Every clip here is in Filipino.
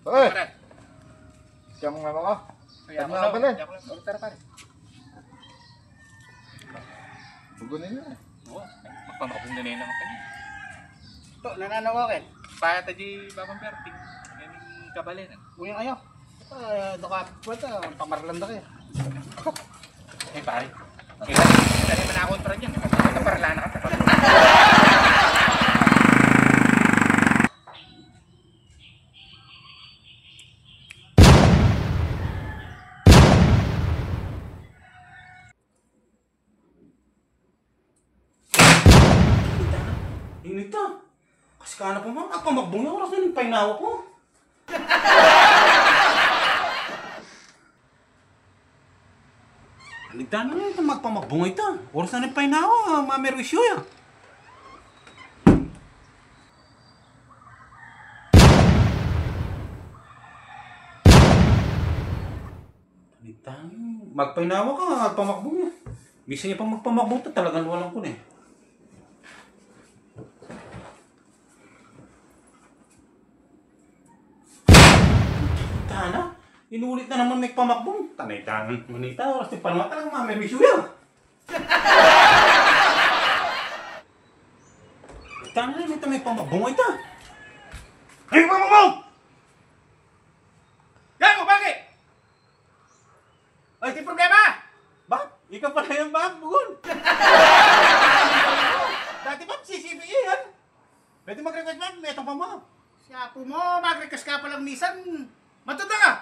Oy! Pare. Siya mong ano ka? Kaya Tara na, pala. Tara pare. Bugunin nyo. Oo. Magpamakabong na naman kami. Ito, nananawakin. Paya tayo babang perting. Yan yung kabalin. Buyan kayo. Doka po ito, pamarlanda kayo. Eh pare. Dali mo na kontra dyan. Ito parala na ka. Init na. Kasi ka na po mga kapamakbong yung oras na yung painawa ko. Haligda na nga ito magpamakbong ito. Oras na yung painawa, mamerwisyo yan. Haligda na. Magpainawa ka, magpamakbong yan. Bisa niya pang magpamakbong ito, talagang walang ko na eh. Tana, inulit na naman may pamakbong. Tanay-tanay, manita, oras yung panwa talagang mamerwisyo yan. Tana na, ito may pamakbong ito. Ay, pamakbong! Gago, bakit? Ay, di problema! Ba? Ikaw pala yung bugon. Dati ba, CCBA yan? Pwede mag-request ba? May itong pama. Siya po mo, mag-request ka palang misan. Matuda ka!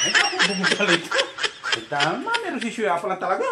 Ay, ako, bumugala ito. Tama, meron si Shuya pala talaga.